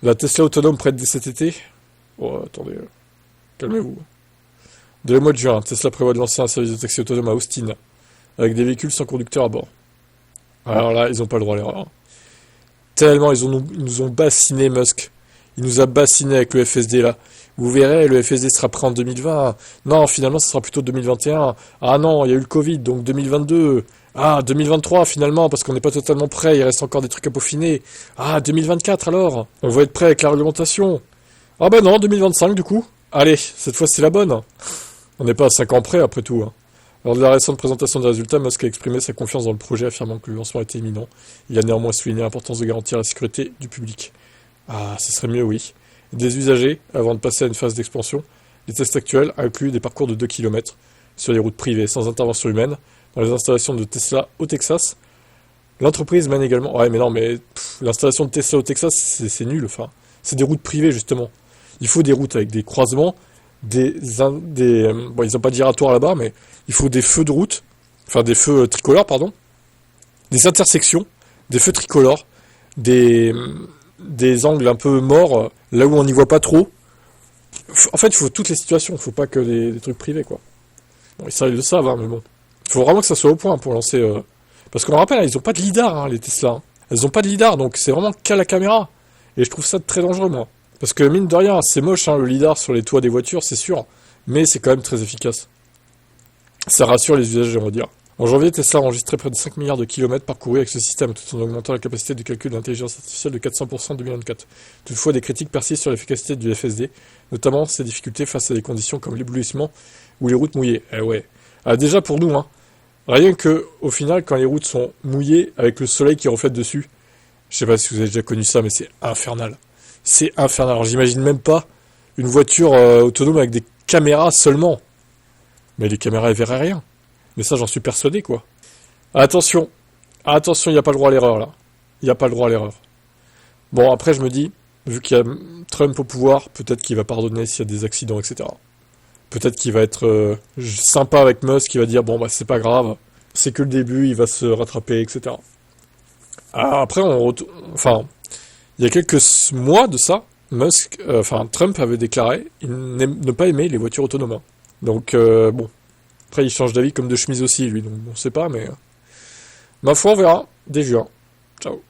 La Tesla autonome prête dès cet été. Oh, attendez, calmez-vous. Dès le mois de juin, Tesla prévoit de lancer un service de taxi autonome à Austin, avec des véhicules sans conducteur à bord. Alors là, ils n'ont pas le droit à l'erreur. Tellement ils nous ont bassiné, Musk. Il nous a bassiné avec le FSD là. Vous verrez, le FSD sera prêt en 2020. Non, finalement, ça sera plutôt 2021. Ah non, il y a eu le Covid, donc 2022. Ah, 2023 finalement, parce qu'on n'est pas totalement prêt, il reste encore des trucs à peaufiner. Ah, 2024 alors. On va être prêt avec la réglementation. Ah bah non, 2025 du coup. Allez, cette fois c'est la bonne. On n'est pas à 5 ans près après tout. Lors de la récente présentation des résultats, Musk a exprimé sa confiance dans le projet, affirmant que le lancement était imminent. Il a néanmoins souligné l'importance de garantir la sécurité du public. Ah, ce serait mieux, oui. Des usagers, avant de passer à une phase d'expansion, les tests actuels incluent des parcours de 2 km sur les routes privées, sans intervention humaine, dans les installations de Tesla au Texas. L'entreprise mène également... Ouais, mais non, mais l'installation de Tesla au Texas, c'est nul, enfin. C'est des routes privées, justement. Il faut des routes avec des croisements, bon, ils n'ont pas de giratoire là-bas, mais il faut des feux de route, enfin des feux tricolores, pardon, des intersections, des feux tricolores, des angles un peu morts, là où on n'y voit pas trop. En fait, il faut toutes les situations, il faut pas que des trucs privés, quoi. Bon, ça, ils le savent, hein, mais bon. Il faut vraiment que ça soit au point pour lancer... Parce qu'on le rappelle, ils ont pas de lidar, hein, les Tesla. Hein. Elles ont pas de lidar, donc c'est vraiment qu'à la caméra. Et je trouve ça très dangereux, moi. Parce que mine de rien, c'est moche, hein, le lidar sur les toits des voitures, c'est sûr. Mais c'est quand même très efficace. Ça rassure les usagers, on va dire. En janvier, Tesla a enregistré près de 5 milliards de kilomètres parcourus avec ce système, tout en augmentant la capacité de calcul de l'intelligence artificielle de 400% en 2024. Toutefois, des critiques persistent sur l'efficacité du FSD, notamment ses difficultés face à des conditions comme l'éblouissement ou les routes mouillées. Eh ouais. Ah, déjà pour nous, hein. Rien que, au final, quand les routes sont mouillées, avec le soleil qui reflète dessus, je sais pas si vous avez déjà connu ça, mais c'est infernal. C'est infernal. Alors j'imagine même pas une voiture autonome avec des caméras seulement. Mais les caméras, elles verraient rien. Mais ça, j'en suis persuadé, quoi. Attention, attention, il n'y a pas le droit à l'erreur, là. Il n'y a pas le droit à l'erreur. Bon, après, je me dis, vu qu'il y a Trump au pouvoir, peut-être qu'il va pardonner s'il y a des accidents, etc. Peut-être qu'il va être sympa avec Musk, qui va dire, bon, bah, c'est pas grave, c'est que le début, il va se rattraper, etc. Ah, après, enfin, il y a quelques mois de ça, Trump avait déclaré ne pas aimer les voitures autonomes. Donc, bon. Après, il change d'avis comme de chemise aussi, lui, donc on sait pas, mais... Ma foi, on verra. Dès juin. Ciao.